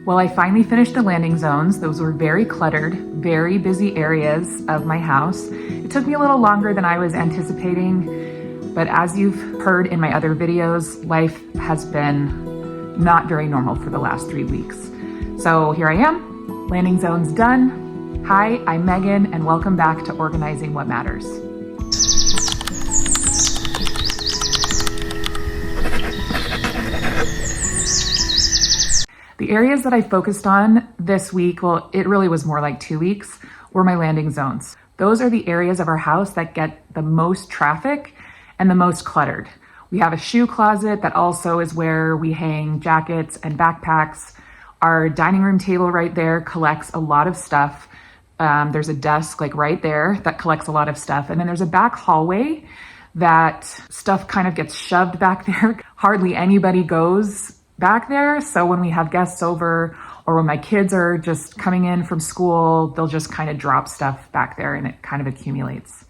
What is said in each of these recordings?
Well, I finally finished the landing zones. Those were very cluttered, very busy areas of my house. It took me a little longer than I was anticipating, but as you've heard in my other videos, life has been not very normal for the last 3 weeks. So here I am, landing zones done. Hi, I'm Megan, and welcome back to Organizing What Matters. The areas that I focused on this week, well, it really was more like 2 weeks, were my landing zones. Those are the areas of our house that get the most traffic and the most cluttered. We have a shoe closet that also is where we hang jackets and backpacks. Our dining room table right there collects a lot of stuff. There's a desk like right there that collects a lot of stuff. And then there's a back hallway that stuff kind of gets shoved back there. Hardly anybody goes back there. So when we have guests over or when my kids are just coming in from school, they'll just kind of drop stuff back there and it kind of accumulates.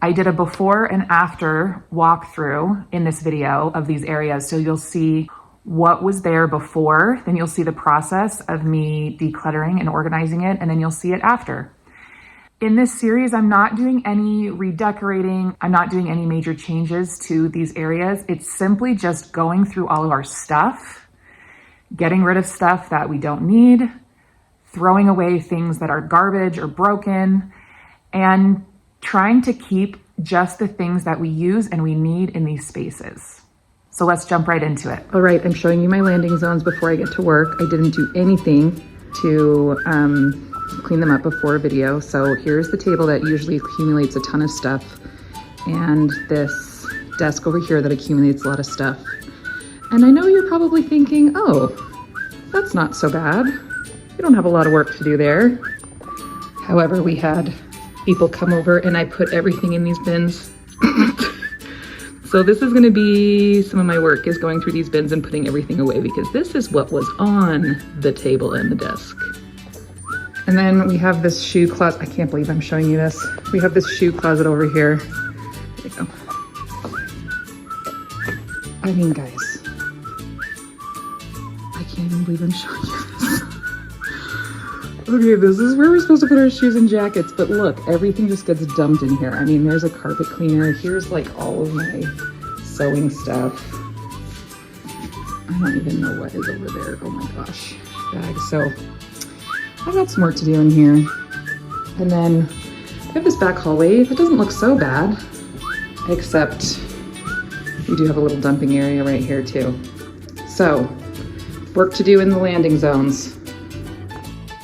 I did a before and after walkthrough in this video of these areas. So you'll see what was there before, then you'll see the process of me decluttering and organizing it, and then you'll see it after. In this series, I'm not doing any redecorating. I'm not doing any major changes to these areas. It's simply just going through all of our stuff, getting rid of stuff that we don't need, throwing away things that are garbage or broken, and trying to keep just the things that we use and we need in these spaces. So let's jump right into it. All right, I'm showing you my landing zones before I get to work. I didn't do anything to clean them up before a video. So here's the table that usually accumulates a ton of stuff, and this desk over here that accumulates a lot of stuff. And I know you're probably thinking, oh, that's not so bad. You don't have a lot of work to do there. However, we had people come over and I put everything in these bins. So this is gonna be some of my work, is going through these bins and putting everything away, because this is what was on the table and the desk. And then we have this shoe closet. I can't believe I'm showing you this. We have this shoe closet over here. There you go. I mean, guys, I can't even believe I'm showing you this. Okay, this is where we're supposed to put our shoes and jackets, but look, everything just gets dumped in here. I mean, there's a carpet cleaner. Here's like all of my sewing stuff. I don't even know what is over there. Oh my gosh, bag. So I've got some work to do in here. And then I have this back hallway that doesn't look so bad, except we do have a little dumping area right here too. So work to do in the landing zones.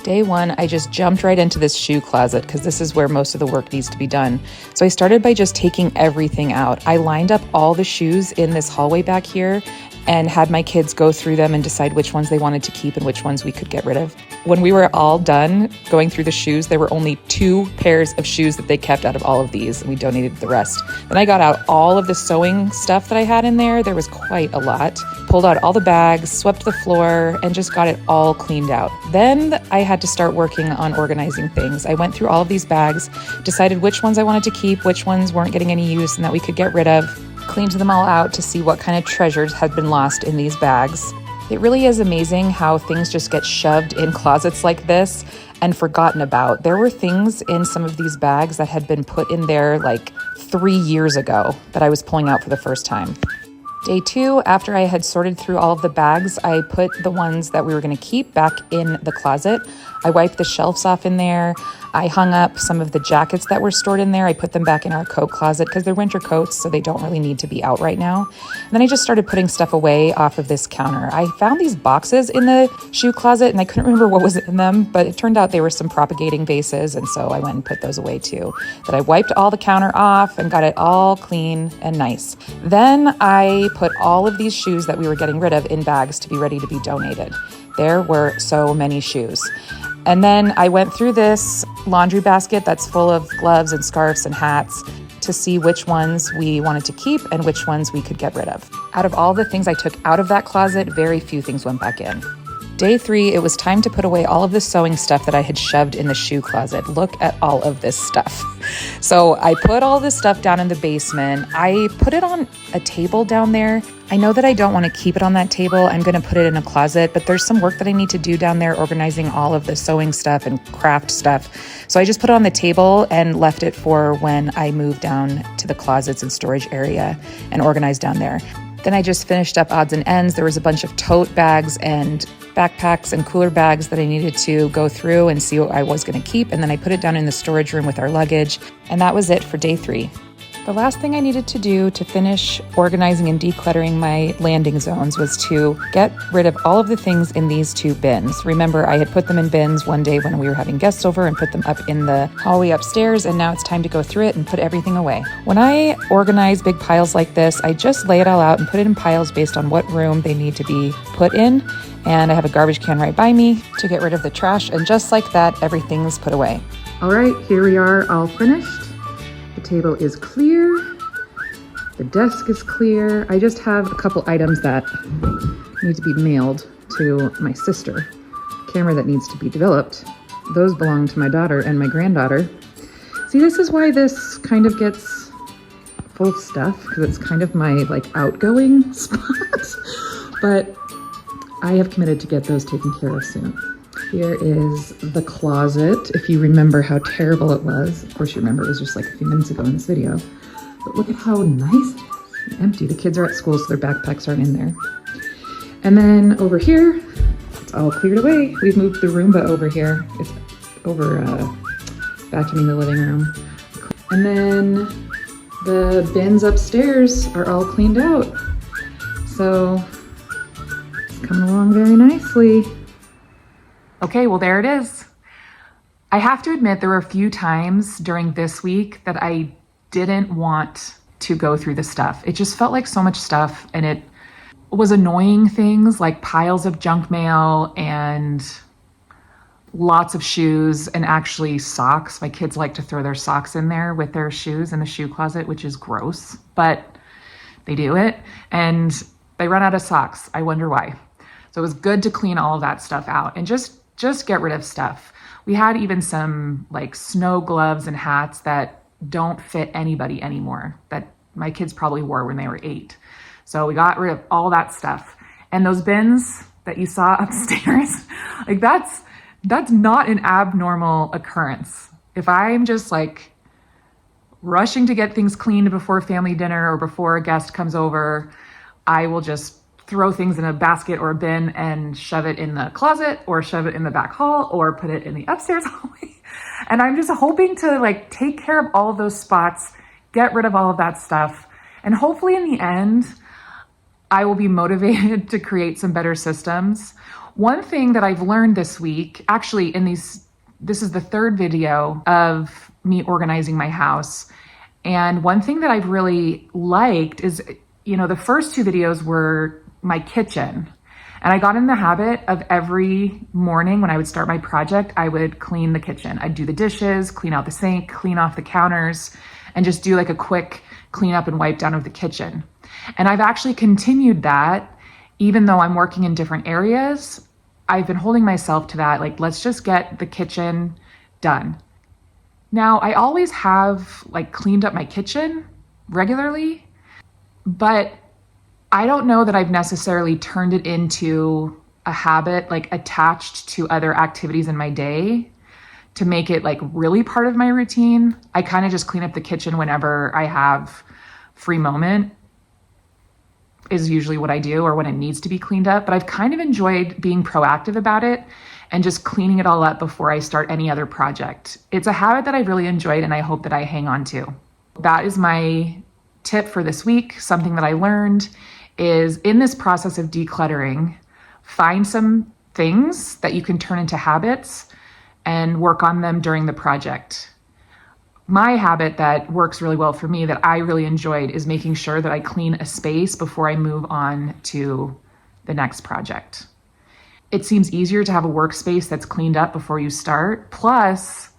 Day one, I just jumped right into this shoe closet because this is where most of the work needs to be done. So I started by just taking everything out. I lined up all the shoes in this hallway back here and had my kids go through them and decide which ones they wanted to keep and which ones we could get rid of. When we were all done going through the shoes, there were only 2 pairs of shoes that they kept out of all of these, and we donated the rest. Then I got out all of the sewing stuff that I had in there. There was quite a lot. Pulled out all the bags, swept the floor, and just got it all cleaned out. Then I had to start working on organizing things. I went through all of these bags, decided which ones I wanted to keep, which ones weren't getting any use and that we could get rid of, cleaned them all out to see what kind of treasures had been lost in these bags. It really is amazing how things just get shoved in closets like this and forgotten about. There were things in some of these bags that had been put in there like 3 years ago that I was pulling out for the first time. Day 2, after I had sorted through all of the bags, I put the ones that we were going to keep back in the closet. I wiped the shelves off in there. I hung up some of the jackets that were stored in there. I put them back in our coat closet because they're winter coats, so they don't really need to be out right now. And then I just started putting stuff away off of this counter. I found these boxes in the shoe closet and I couldn't remember what was in them, but it turned out they were some propagating vases, and so I went and put those away too. But I wiped all the counter off and got it all clean and nice. Then I put all of these shoes that we were getting rid of in bags to be ready to be donated. There were so many shoes. And then I went through this laundry basket that's full of gloves and scarves and hats to see which ones we wanted to keep and which ones we could get rid of. Out of all the things I took out of that closet, very few things went back in. Day 3, it was time to put away all of the sewing stuff that I had shoved in the shoe closet. Look at all of this stuff. So I put all this stuff down in the basement. I put it on a table down there. I know that I don't want to keep it on that table. I'm going to put it in a closet, but there's some work that I need to do down there organizing all of the sewing stuff and craft stuff. So I just put it on the table and left it for when I move down to the closets and storage area and organize down there. Then I just finished up odds and ends. There was a bunch of tote bags and backpacks and cooler bags that I needed to go through and see what I was going to keep. And then I put it down in the storage room with our luggage. And that was it for day 3. The last thing I needed to do to finish organizing and decluttering my landing zones was to get rid of all of the things in these 2 bins. Remember, I had put them in bins one day when we were having guests over and put them up in the hallway upstairs, and now it's time to go through it and put everything away. When I organize big piles like this, I just lay it all out and put it in piles based on what room they need to be put in. And I have a garbage can right by me to get rid of the trash, and just like that, everything's put away. All right, here we are, all finished. The table is clear. The desk is clear. I just have a couple items that need to be mailed to my sister. Camera that needs to be developed. Those belong to my daughter and my granddaughter. See, this is why this kind of gets full of stuff, because it's kind of my outgoing spot. But I have committed to get those taken care of soon. Here is the closet, if you remember how terrible it was. Of course you remember, it was just like a few minutes ago in this video. But look at how nice it is. Empty. The kids are at school, so their backpacks aren't in there. And then over here, it's all cleared away. We've moved the Roomba over here. It's over vacuuming the living room. And then the bins upstairs are all cleaned out. So it's coming along very nicely. Okay, well, there it is. I have to admit, there were a few times during this week that I didn't want to go through the stuff. It just felt like so much stuff, and it was annoying things like piles of junk mail and lots of shoes, and actually socks. My kids like to throw their socks in there with their shoes in the shoe closet, which is gross, but they do it. And they run out of socks. I wonder why. So it was good to clean all of that stuff out and just get rid of stuff. We had even some snow gloves and hats that don't fit anybody anymore, that my kids probably wore when they were 8. So we got rid of all that stuff. And those bins that you saw upstairs, that's not an abnormal occurrence. If I'm just rushing to get things cleaned before family dinner or before a guest comes over, I will just throw things in a basket or a bin and shove it in the closet or shove it in the back hall or put it in the upstairs hallway. And I'm just hoping to take care of all of those spots, get rid of all of that stuff. And hopefully in the end, I will be motivated to create some better systems. One thing that I've learned this week, actually this is the 3rd video of me organizing my house. And one thing that I've really liked is, the first 2 videos were my kitchen. And I got in the habit of every morning when I would start my project, I would clean the kitchen. I'd do the dishes, clean out the sink, clean off the counters, and just do a quick clean up and wipe down of the kitchen. And I've actually continued that, even though I'm working in different areas. I've been holding myself to that, let's just get the kitchen done. Now, I always have cleaned up my kitchen regularly, but I don't know that I've necessarily turned it into a habit, attached to other activities in my day to make it really part of my routine. I kind of just clean up the kitchen whenever I have free moment is usually what I do, or when it needs to be cleaned up. But I've kind of enjoyed being proactive about it and just cleaning it all up before I start any other project. It's a habit that I've really enjoyed, and I hope that I hang on to. That is my tip for this week. Something that I learned is, in this process of decluttering, find some things that you can turn into habits and work on them during the project. My habit that works really well for me, that I really enjoyed, is making sure that I clean a space before I move on to the next project. It seems easier to have a workspace that's cleaned up before you start. Plus,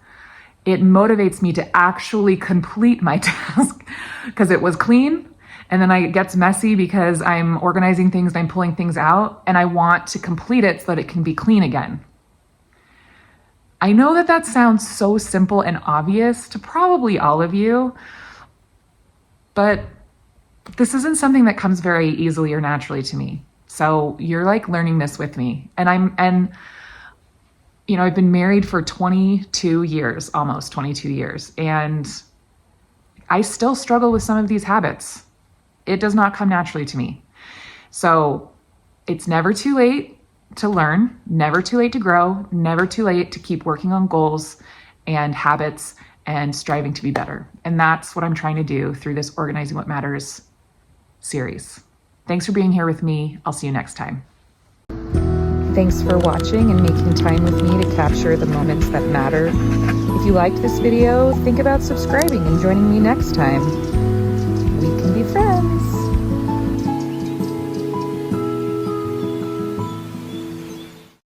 it motivates me to actually complete my task because it was clean. And then it gets messy because I'm organizing things, I'm pulling things out, and I want to complete it so that it can be clean again. I know that that sounds so simple and obvious to probably all of you, but this isn't something that comes very easily or naturally to me. So you're like learning this with me. And you know, I've been married for 22 years, almost 22 years, and I still struggle with some of these habits. It does not come naturally to me. So it's never too late to learn, never too late to grow, never too late to keep working on goals and habits and striving to be better. And that's what I'm trying to do through this Organizing What Matters series. Thanks for being here with me. I'll see you next time. Thanks for watching and making time with me to capture the moments that matter. If you liked this video, think about subscribing and joining me next time. We can be friends.